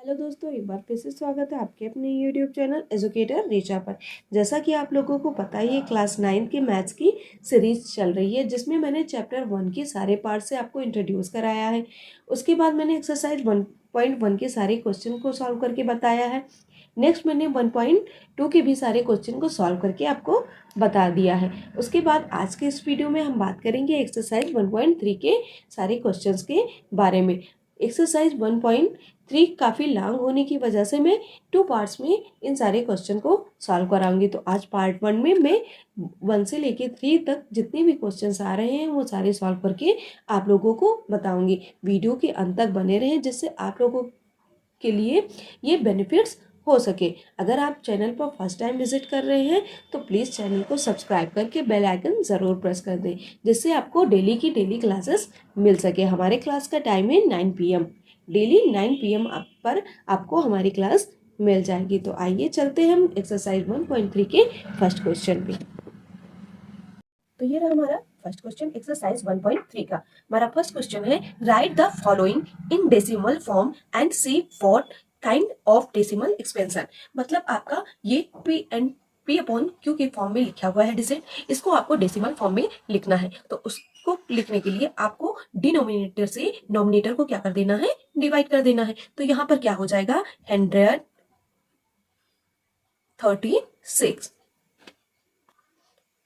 Hello दोस्तों, एक बार फिर से स्वागत है आपके अपने यूट्यूब चैनल एजुकेटर रीचा पर। जैसा कि आप लोगों को पता ही है, क्लास 9 की मैथ्स की सीरीज चल रही है, जिसमें मैंने चैप्टर 1 के सारे पार्ट से आपको इंट्रोड्यूस कराया है। उसके बाद मैंने एक्सरसाइज 1.1 के सारे क्वेश्चन को सॉल्व करके बताया है। नेक्स्ट मैंने 1.2 के भी सारे क्वेश्चन को सॉल्व करके आपको बता दिया है। उसके बाद आज के इस वीडियो में हम बात करेंगे एक्सरसाइज 1.3 के सारे क्वेश्चंस के बारे में। एक्सरसाइज 1.3 काफ़ी लॉन्ग होने की वजह से मैं 2 पार्ट्स में इन सारे क्वेश्चन को सॉल्व कराऊंगी। तो आज पार्ट 1 में मैं 1 से लेके 3 तक जितने भी क्वेश्चंस आ रहे हैं वो सारे सॉल्व करके आप लोगों को बताऊंगी। वीडियो के अंत तक बने रहें, जिससे आप लोगों के लिए ये बेनिफिट्स हो सके। अगर आप चैनल पर फर्स्ट टाइम विजिट कर रहे हैं तो प्लीज़ चैनल को सब्सक्राइब करके बेल आइकन ज़रूर प्रेस कर दें, जिससे आपको डेली की डेली क्लासेस मिल सके। हमारे क्लास का टाइम है 9 PM। डेली 9 PM पर आपको हमारी क्लास मिल जाएगी। तो आइए चलते हैं हम एक्सरसाइज 1.3 के फर्स्ट क्वेश्चन पे। तो ये रहा हमारा फर्स्ट क्वेश्चन एक्सरसाइज 1.3 का। हमारा फर्स्ट क्वेश्चन है, right the following in decimal form and see what kind of decimal expansion. मतलब आपका ये पी अपॉन क्यू के फॉर्म में लिखा हुआ है डिजिट, इसको आपको डेसिमल फॉर्म में लिखना है। तो उसको लिखने के लिए आपको डिनोमिनेटर से नोमिनेटर को क्या कर देना है, डिवाइड कर देना है। तो यहाँ पर क्या हो जाएगा, 136।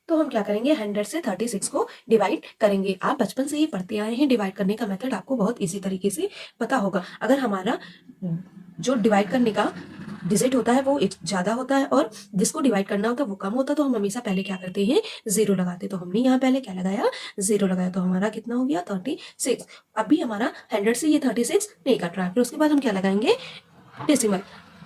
तो हम क्या करेंगे, 100 से 36 को डिवाइड करेंगे। आप बचपन से ही पढ़ते आए हैं, डिवाइड करने का मेथड आपको बहुत इजी तरीके से पता होगा। अगर हमारा जो डिवाइड करने का डिजिट होता है वो ज़्यादा होता है और जिसको डिवाइड करना होता है वो कम होता है, तो हम हमेशा पहले क्या करते हैं, जीरो लगाते। तो हमने यहाँ पहले क्या लगाया, जीरो लगाया। तो हमारा कितना हो गया, 36। अभी हमारा 100 से ये 36 नहीं कट रहा है। फिर उसके बाद हम क्या लगाएंगे, डेसिमल।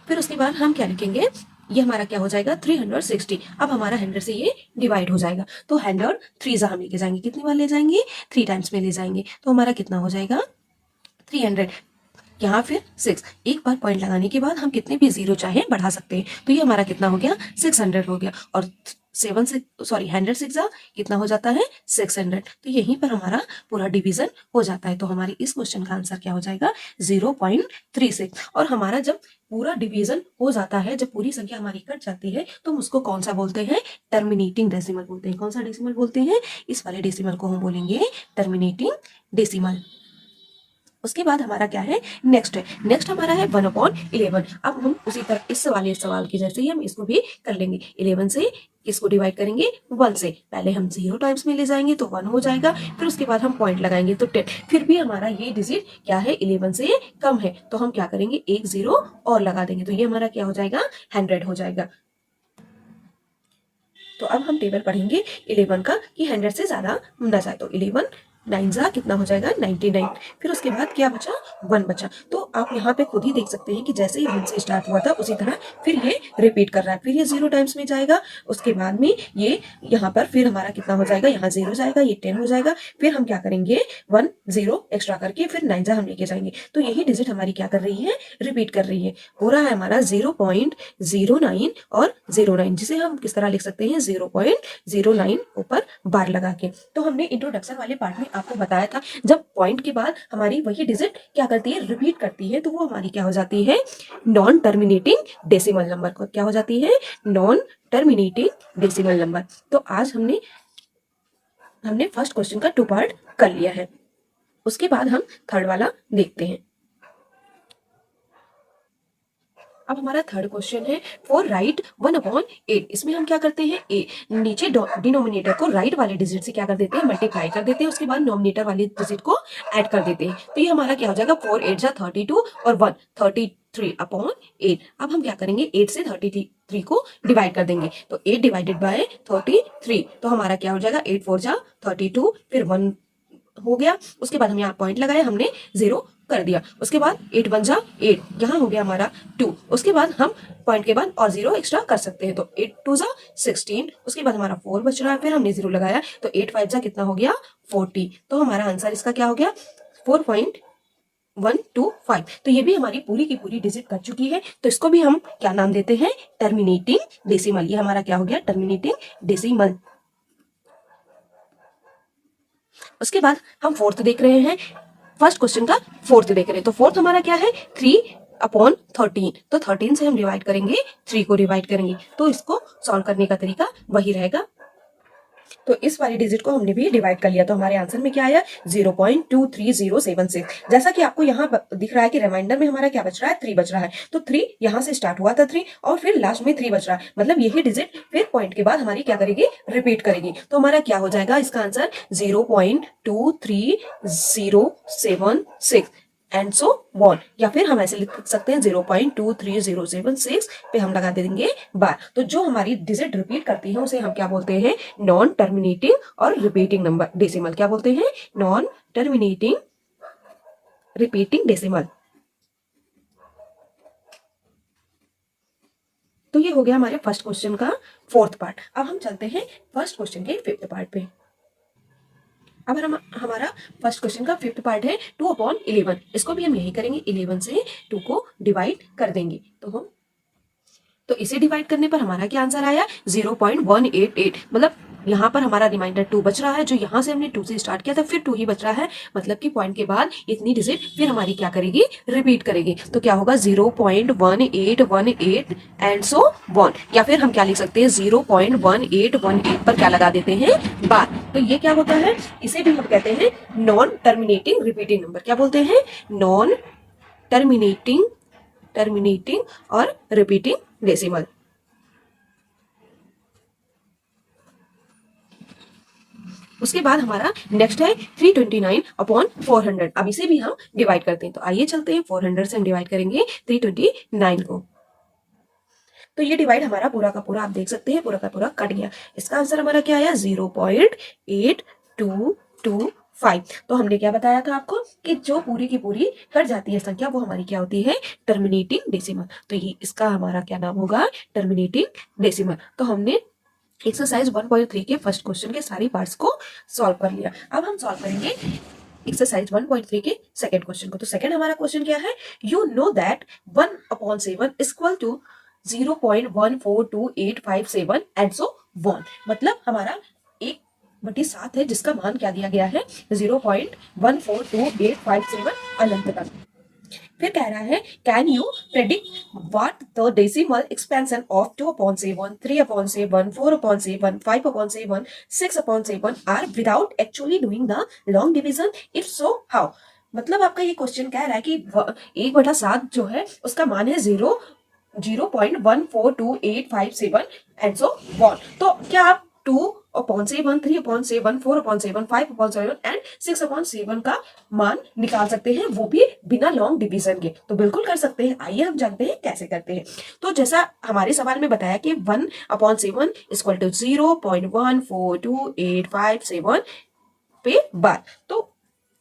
फिर उसके बाद हम क्या लिखेंगे, ये हमारा क्या हो जाएगा, 360। अब हमारा 100 से ये डिवाइड हो जाएगा। तो 100 3 हम लेके जाएंगे, कितनी बार ले जाएंगे, 3 टाइम्स में ले जाएंगे। तो हमारा कितना हो जाएगा, 300। यहाँ फिर 6, एक बार पॉइंट लगाने के बाद हम कितने भी जीरो चाहे बढ़ा सकते हैं। तो ये हमारा कितना हो गया, 600 हो गया। और 7 से 100 6 कितना हो जाता है, 600। तो यहीं पर हमारा पूरा डिवीजन हो जाता है। तो हमारी इस क्वेश्चन का आंसर क्या हो जाएगा, 0.36। और हमारा जब पूरा डिवीजन हो जाता है, जब पूरी संख्या हमारी कट जाती है, तो हम उसको कौन सा बोलते हैं, टर्मिनेटिंग डेसिमल बोलते हैं। कौन सा डेसिमल बोलते हैं, इस वाले डेसिमल को हम बोलेंगे टर्मिनेटिंग डेसिमल। उसके बाद हमारा क्या है, नेक्स्ट है, नेक्स्ट हमारा है 1/11। अब हम उसी तरह इस वाले सवाल की जैसे ही हम इसको भी कर लेंगे। 11 से किसको डिवाइड करेंगे, 1 से। पहले हम 0 टाइम्स में ले जाएंगे तो 1 हो जाएगा। फिर उसके बाद हम पॉइंट लगाएंगे तो 10। फिर भी हमारा ये डिजिट क्या है, 11 से कम है। तो हम क्या करेंगे, एक 0 और लगा देंगे। तो ये हमारा क्या हो जाएगा, 100 हो जाएगा। तो अब हम टेबल पढ़ेंगे 11 का कि 100 से ज्यादा ना जाए। तो 11 9 जा कितना हो जाएगा, 99। फिर उसके बाद क्या बचा, 1 बचा। तो आप यहाँ पे खुद ही देख सकते हैं कि जैसे ही 1 से स्टार्ट हुआ था उसी तरह फिर ये रिपीट कर रहा है। फिर ये 0 टाइम्स में जाएगा। उसके बाद में ये यहाँ पर फिर हमारा कितना हो जाएगा, यहाँ 0 जाएगा, ये 10 हो जाएगा। फिर हम क्या करेंगे, 1 0 एक्स्ट्रा करके फिर 9 जा हम लेके जाएंगे। तो यही डिजिट हमारी क्या कर रही है, रिपीट कर रही है। हो रहा है हमारा 0.09 और 09, जिसे हम किस तरह लिख सकते हैं, 0.09 ऊपर बार लगा के। तो हमने इंट्रोडक्शन वाले पार्ट में आपको बताया था, जब पॉइंट के बाद हमारी वही डिजिट क्या करती है, रिपीट करती है, तो वो हमारी क्या हो जाती है, नॉन टर्मिनेटिंग डेसिमल नंबर को क्या हो जाती है, नॉन टर्मिनेटिंग डेसिमल नंबर। तो आज हमने फर्स्ट क्वेश्चन का 2 पार्ट कर लिया है। उसके बाद हम थर्ड वाला देखते हैं। अब हमारा थर्ड क्वेश्चन है, फॉर राइट 1/8। इसमें हम क्या करते हैं, ए नीचे डिनोमिनेटर को राइट वाले डिजिट से क्या कर देते हैं, मल्टीप्लाई कर देते हैं। उसके बाद नोमिनेटर वाले डिजिट को ऐड कर देते हैं। तो ये हमारा क्या हो जाएगा, 4 8 जा 32 और 1 33/8। अब हम क्या करेंगे, 8 से 33 को डिवाइड कर देंगे। तो 8 डिवाइडेड बाय 33। तो हमारा क्या हो जाएगा, 8 4 जा 32, फिर 1 हो गया। उसके बाद हम यहाँ पॉइंट लगाया, हमने 0 कर दिया। उसके बाद 8 1 जा 8, यहाँ हो गया हमारा 2। उसके बाद हम पॉइंट के बाद और 0 एक्स्ट्रा कर सकते हैं। तो 8 2 जा 16। उसके बाद हमारा 4 बच रहा है, फिर हमने 0 लगाया। तो 8 5 जा कितना हो गया, 40। तो हमारा आंसर इसका क्या हो गया, 4.125। तो ये भी हमारी पूरी की पूरी डिजिट कर चुकी है। तो इसको भी हम क्या नाम देते हैं, टर्मिनेटिंग डेसिमल। ये हमारा क्या हो गया, टर्मिनेटिंग डेसिमल। उसके बाद हम फोर्थ देख रहे हैं, फर्स्ट क्वेश्चन का फोर्थ देख रहे हैं। तो फोर्थ हमारा क्या है, 3 अपॉन 13, तो 13 से हम डिवाइड करेंगे 3 को डिवाइड करेंगे, तो इसको सॉल्व करने का तरीका वही रहेगा। तो इस वाली डिजिट को हमने भी डिवाइड कर लिया, तो हमारे आंसर में क्या आया 0.23076। जैसा कि आपको यहाँ दिख रहा है कि रिमाइंडर में हमारा क्या बच रहा है 3 बच रहा है, तो 3 यहाँ से स्टार्ट हुआ था 3 और फिर लास्ट में 3 बच रहा है, मतलब यही डिजिट फिर पॉइंट के बाद हमारी क्या करेगी रिपीट करेगी। तो हमारा क्या हो जाएगा इसका आंसर 0.23076 एंड सो वन, या फिर हम ऐसे लिख सकते हैं 0.23076 पे हम लगा देंगे बार। तो जो हमारी डिजिट रिपीट करती है उसे हम क्या बोलते हैं नॉन टर्मिनेटिंग और रिपीटिंग नंबर डेसिमल, क्या बोलते हैं नॉन टर्मिनेटिंग रिपीटिंग डेसिमल। तो ये हो गया हमारे फर्स्ट क्वेश्चन का फोर्थ पार्ट। अब हम चलते हैं फर्स्ट क्वेश्चन के फिफ्थ पार्ट पे। अब हमारा फर्स्ट क्वेश्चन का फिफ्थ पार्ट है 2/11। इसको भी हम यही करेंगे, 11 से 2 को डिवाइड कर देंगे। तो इसे डिवाइड करने पर हमारा क्या आंसर आया 0.188, मतलब यहाँ पर हमारा रिमाइंडर 2 बच रहा है, जो यहाँ से हमने 2 से स्टार्ट किया था फिर 2 ही बच रहा है, मतलब कि पॉइंट के बाद इतनी डिजिट फिर हमारी क्या करेगी रिपीट करेगी। तो क्या होगा 0.1818 एंड सो वन, या फिर हम क्या लिख सकते हैं 0.1818 पर क्या लगा देते हैं बार। तो ये क्या होता है, इसे भी हम कहते हैं नॉन टर्मिनेटिंग रिपीटिंग नंबर। क्या बोलते हैं नॉन टर्मिनेटिंग और रिपीटिंग डेसिमल। उसके बाद हमारा नेक्स्ट है 329/400। अब इसे भी हम डिवाइड करते हैं, तो आइए चलते हैं 400 से हम डिवाइड करेंगे 329 को। तो ये डिवाइड हमारा पूरा का पूरा आप देख सकते हैं पूरा का पूरा कट गया। इसका आंसर हमारा क्या आया 0.8225। तो हमने क्या बताया था आपको कि जो पूरी की पूरी कट जाती है संख्या वो हमारी क्या होती है टर्मिनेटिंग डेसिमल। तो ये इसका हमारा क्या नाम होगा टर्मिनेटिंग डेसिमल। तो हमने एक्सरसाइज 1.3 के फर्स्ट क्वेश्चन के सारी पार्ट्स को सॉल्व कर लिया। अब हम सॉल्व करेंगे एक्सरसाइज 1.3 के सेकंड क्वेश्चन को। तो सेकंड हमारा क्वेश्चन क्या है, you know that 1/7 equal to 0.142857 and so on, मतलब हमारा 1/7 है जिसका मान क्या दिया गया है 0.142857 अनंत तक। फिर कह रहा है can you predict what the decimal expansion of 2/7, 3/7, 4/7, 5/7, 6/7 are without actually doing the long division, if so how. मतलब आपका ये क्वेश्चन कह रहा है कि 1/7 जो है उसका मान है 0.142857 एंड सो वन। तो क्या आप 2/7, 3/7, 4/7, 5/7 एंड 6/7 का मान निकाल सकते हैं, वो भी बिना लॉन्ग डिवीजन के? तो बिल्कुल कर सकते हैं, आइए हम जानते हैं कैसे करते हैं। तो जैसा हमारे सवाल में बताया कि 1/7 इक्वल टू 0.142857 पे बार। तो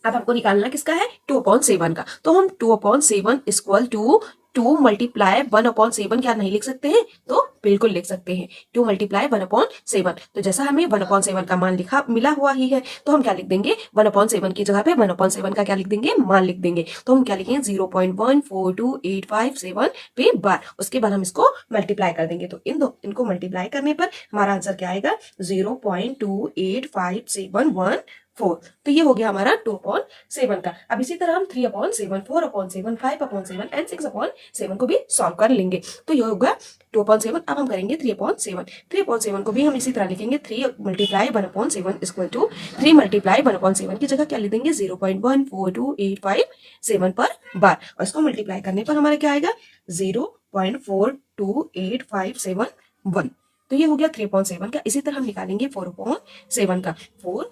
अब हमको निकालना किसका है 2/7 का। तो हम 2/7 इक्वल टू 2 मल्टीप्लाई 1/7 क्या नहीं लिख सकते हैं, तो बिल्कुल लिख सकते हैं 2 मल्टीप्लाई 1/7। तो जैसा हमें 1/7 का मान लिखा मिला हुआ ही है, तो हम क्या लिख देंगे 1/7 की जगह पे 1/7 का क्या लिख देंगे मान लिख देंगे। तो हम क्या लिखेंगे 0.142857 पे बार। उसके बाद हम इसको मल्टीप्लाई कर देंगे, तो इनको मल्टीप्लाई करने पर हमारा आंसर क्या आएगा 0.285714। तो ये हो गया हमारा 2/7 का। अब इसी तरह हम 3/7, 4/7, 5/7 एंड 6/7 को भी सॉल्व कर लेंगे। तो ये होगा 2/7। अब हम करेंगे 3/7। 3/7 को भी हम इसी तरह लिखेंगे 3 मल्टीप्लाई 1/7 इक्वल टू 3 मल्टीप्लाई 1/7 की जगह क्या लिख देंगे 0.142857 पर बार, और इसको मल्टीप्लाई करने पर हमारा क्या आएगा 0.428571। तो ये हो गया 3/7 का। इसी तरह हम निकालेंगे 4/7 का। 4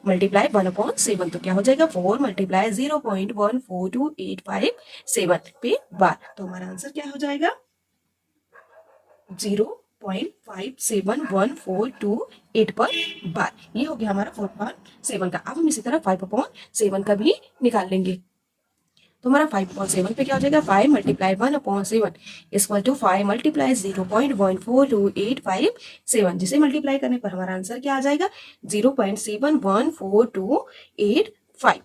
मल्टीप्लाई 1/7, तो क्या हो जाएगा 4 मल्टीप्लाई 0.14285 पे बार। तो हमारा आंसर क्या हो जाएगा 0.571428 पर बार। ये हो गया हमारा 4/7 का। अब हम इसी तरह 5/7 का भी निकाल लेंगे। तो हमारा 5/7 पे क्या हो जाएगा 5 मल्टीप्लाई 1/7 इक्वल टू 5 मल्टीप्लाई 0.14285, जिसे मल्टीप्लाई करने पर हमारा आंसर क्या आ जाएगा 0.714285।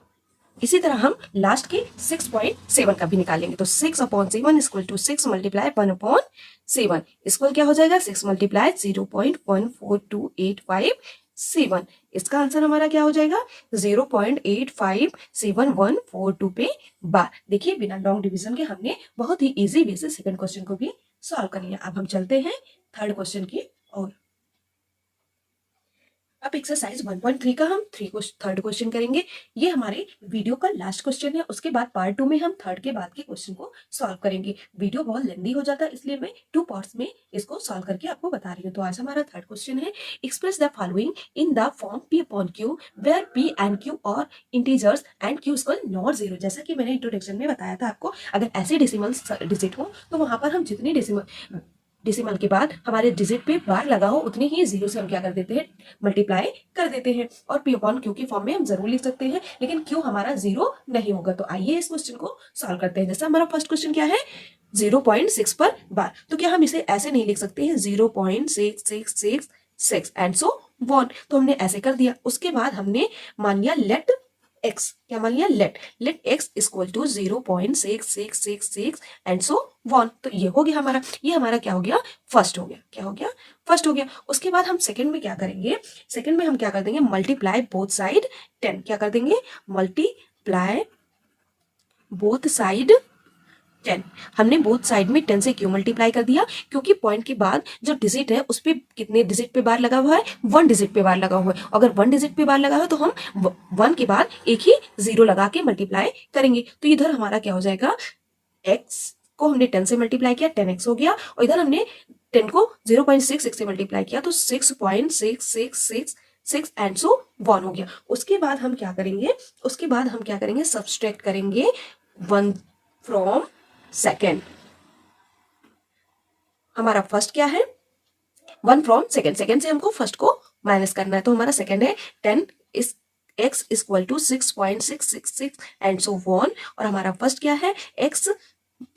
इसी तरह हम लास्ट के 6.7 का भी निकालेंगे। तो 6/7 इक्वल टू 6 मल्टीप्लाई 1/7 इक्वल क्या हो जाएगा 6 मल्टीप्लाई 0.14285 7। इसका आंसर हमारा क्या हो जाएगा 0.85714 पे बार। देखिए बिना लॉन्ग डिवीजन के हमने बहुत ही इजी वे से सेकंड क्वेश्चन को भी सॉल्व कर लिया। अब हम चलते हैं थर्ड क्वेश्चन की ओर। अब एक्सरसाइज 1.3 का हम थर्ड क्वेश्चन करेंगे। ये हमारे वीडियो का लास्ट क्वेश्चन है, उसके बाद पार्ट 2 में हम थर्ड के बाद के क्वेश्चन को सॉल्व करेंगे। वीडियो बहुत लेंदी हो जाता है इसलिए मैं 2 पार्ट्स में इसको सॉल्व करके आपको बता रही हूँ। तो आज हमारा थर्ड क्वेश्चन है, express the following in the form P upon Q where P and Q are integers and Q equal not 0। जैसा कि मैंने इंट्रोडक्शन में बताया था आपको, अगर ऐसे डेसिमल डिजिट हो तो वहां पर हम जितनी डेसिमल के बाद हमारे डिजिट पे बार लगा हो उतनी ही जीरो से हम क्या कर देते हैं, मल्टीप्लाई कर देते हैं। और पी अपॉन क्यू की फॉर्म में हम जरूर लिख सकते हैं, लेकिन क्यू हमारा जीरो नहीं होगा। तो आइए इस क्वेश्चन को सॉल्व करते हैं। जैसा हमारा फर्स्ट क्वेश्चन क्या है 0.6 पर बार, तो क्या हम इसे ऐसे नहीं लिख सकते हैं 0.6666 एंड सो वन। तो हमने ऐसे कर दिया। उसके बाद हमने मान लिया लेट x, क्या मान लिया let x equal to 0.6666 and so on. तो ये हो गया हमारा, ये हमारा क्या हो गया फर्स्ट हो गया, क्या हो गया फर्स्ट हो गया। उसके बाद हम सेकंड में क्या करेंगे, सेकंड में हम क्या कर देंगे मल्टीप्लाई बोथ साइड 10, क्या कर देंगे मल्टीप्लाई बोथ साइड 10। हमने बोथ साइड में 10 से क्यों मल्टीप्लाई कर दिया, क्योंकि पॉइंट के बाद जो डिजिट है उस पे कितने डिजिट पे बार लगा हुआ है, 1 डिजिट पे बार लगा हुआ है। अगर 1 डिजिट पे बार लगा हुआ है तो हम 1 के बाद एक ही जीरो लगा के मल्टीप्लाई करेंगे। तो इधर हमारा क्या हो जाएगा, x को हमने 10 से मल्टीप्लाई किया 10x हो गया, और इधर हमने 10 को 0.66 से मल्टीप्लाई किया तो 6.6666 एंड सो वन हो गया। उसके बाद हम क्या करेंगे, उसके बाद हम क्या करेंगे सब्सट्रैक्ट करेंगे 1 फ्रॉम सेकेंड। हमारा फर्स्ट क्या है 1 फ्रॉम सेकेंड, सेकेंड से हमको फर्स्ट को माइनस करना है। तो हमारा सेकेंड है 10 इस x equal to 6.666 and so on. और हमारा फर्स्ट क्या है x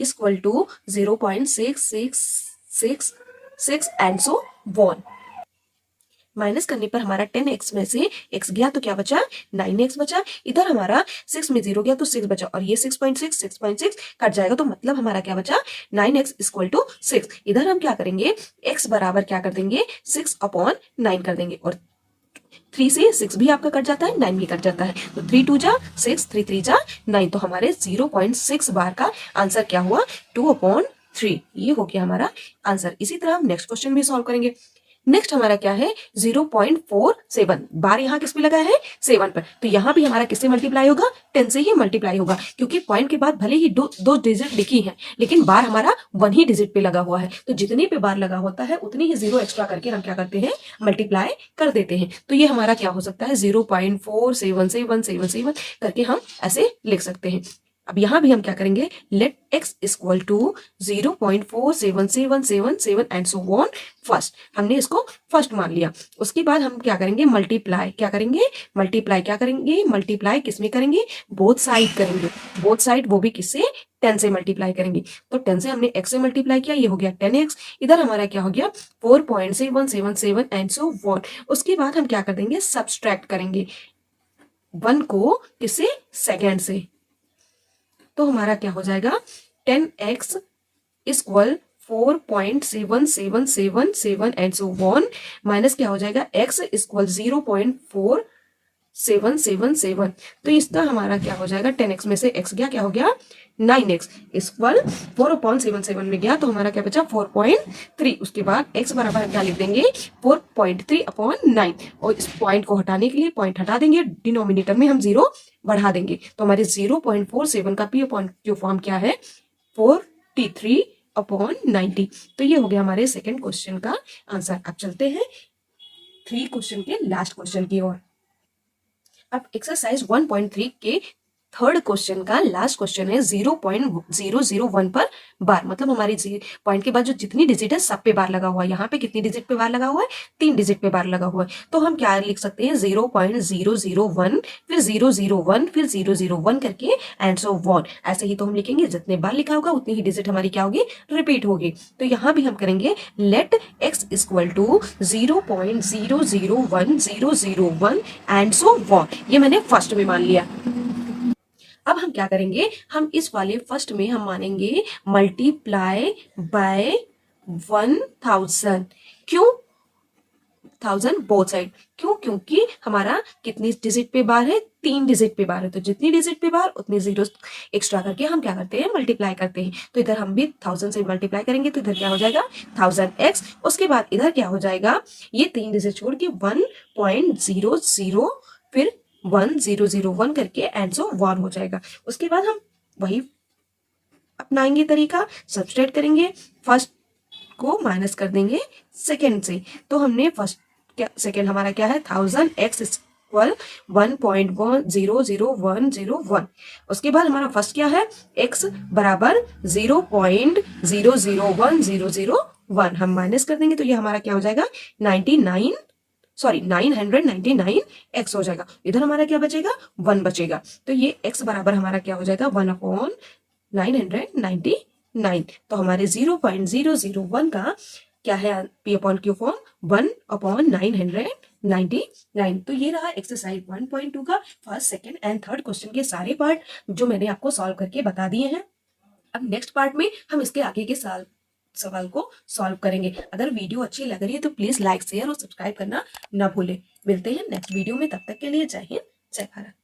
equal to 0.6666 and so on. Minus करने पर हमारा 10x में से x गया तो क्या बचा 9x बचा। इधर हमारा 6 में 0 गया तो 6 बचा, और ये 6.6 कट जाएगा तो मतलब हमारा क्या बचा 9x इक्वल टू 6। इधर हम क्या करेंगे x बराबर क्या कर देंगे 6 अपॉन 9 कर देंगे, और 3 से 6 भी आपका कट जाता है 9 भी कट जाता है, तो 3 2 जा 6 3 3 जा 9। तो हमारे 0.6 बार का आंसर क्या हुआ 2/3। ये हो गया हमारा आंसर। इसी तरह हम नेक्स्ट क्वेश्चन भी सॉल्व करेंगे। नेक्स्ट हमारा क्या है 0.47 बार यहाँ किस पे लगा है 7 पर, तो यहाँ भी हमारा किससे मल्टीप्लाई होगा 10 से ही मल्टीप्लाई होगा, क्योंकि पॉइंट के बाद भले ही दो डिजिट लिखी है लेकिन बार हमारा 1 ही डिजिट पे लगा हुआ है। तो जितनी पे बार लगा होता है उतनी ही जीरो एक्स्ट्रा करके हम क्या करते हैं मल्टीप्लाई कर देते हैं। तो ये हमारा क्या हो सकता है 0.477777 करके हम ऐसे लिख सकते हैं। अब यहां भी हम क्या करेंगे let x equal to 0.477777 and so on first. हमने इसको फर्स्ट मान लिया। उसके बाद हम क्या करेंगे मल्टीप्लाई, क्या करेंगे मल्टीप्लाई, क्या करेंगे मल्टीप्लाई किसमें करेंगे बोथ साइड करेंगे। बोथ साइड वो भी किससे 10 से मल्टीप्लाई करेंगे। तो 10 से हमने x से मल्टीप्लाई किया, ये हो गया 10x। इधर हमारा क्या हो गया 4.7177 एंड सो वन। उसके बाद हम क्या कर देंगे सब्सट्रैक्ट करेंगे 1 को किससे सेकेंड से। तो हमारा क्या हो जाएगा 10x equal 4.7777 and so on minus क्या हो जाएगा x इक्वल 0.4777। तो इसका हमारा क्या हो जाएगा 10x में से x गया क्या हो गया 9x इक्वल 4.77 में गया तो हमारा क्या बचा 4.3। उसके बाद x बराबर क्या लिख देंगे 4.3 अपॉन 9, और इस पॉइंट को हटाने के लिए पॉइंट हटा देंगे, डिनोमिनेटर में हम जीरो बढ़ा देंगे। तो हमारे 0.47 का p अपॉन क्यू फॉर्म क्या है 43 अपॉन 90। तो ये हो गया हमारे सेकेंड क्वेश्चन का आंसर। अब चलते हैं 3 क्वेश्चन के लास्ट क्वेश्चन की ओर। अब एक्सरसाइज 1.3 के थर्ड क्वेश्चन का लास्ट क्वेश्चन है 0.001 पर बार, मतलब हमारी पॉइंट के बाद जो जितनी डिजिट है सब पे बार लगा हुआ है। यहाँ पे कितनी डिजिट पे बार लगा हुआ है 3 डिजिट पे बार लगा हुआ है। तो हम क्या लिख सकते हैं 0.001 फिर 001 फिर 001 करके एंड सो वन। ऐसे ही तो हम लिखेंगे, जितने बार लिखा होगा उतनी ही डिजिट हमारी क्या होगी रिपीट होगी। तो यहाँ भी हम करेंगे let x equal to 0.001001 and so on. ये मैंने फर्स्ट में मान लिया। अब हम क्या करेंगे हम इस वाले फर्स्ट में हम मानेंगे मल्टीप्लाई बाय 1000। क्यों 1000 बोथ साइड। क्यों? क्योंकि हमारा कितनी डिजिट पे बार है? 3 डिजिट पे बार है, तो जितनी डिजिट पे बार उतनी जीरो एक्स्ट्रा करके हम क्या करते हैं? मल्टीप्लाई करते हैं। तो इधर हम भी 1000 से मल्टीप्लाई करेंगे तो इधर क्या हो जाएगा? 1000x। उसके बाद इधर क्या हो जाएगा? ये 3 डिजिट छोड़ के 1.00 फिर 1001 करके एंड सो 1 हो जाएगा। उसके बाद हम वही अपनाएंगे तरीका, सब्सट्रैक्ट करेंगे, फर्स्ट को माइनस कर देंगे सेकेंड से। तो हमने फर्स्ट क्या, सेकेंड हमारा क्या है? 1000x equal 1.100101। उसके बाद हमारा फर्स्ट क्या है? x बराबर 0.001001। हम माइनस कर देंगे तो ये हमारा क्या हो जाएगा? 999x हो जाएगा। इधर हमारा क्या बचेगा? 1 बचेगा। तो ये x बराबर हमारा क्या हो जाएगा? 1/999। तो हमारे 0.001 का क्या है? P upon Q form 1/999। तो ये रहा एक्सरसाइज 1.2 का first, second and third question के सारे पार्ट जो मैंने आपको सॉल्व करके बता दिए हैं। अब नेक्स्ट पार्ट में हम इसके आगे के सवाल को सॉल्व करेंगे। अगर वीडियो अच्छी लग रही है तो प्लीज लाइक, शेयर और सब्सक्राइब करना ना भूलें। मिलते हैं नेक्स्ट वीडियो में, तब तक के लिए जय हिंद, जय भारत।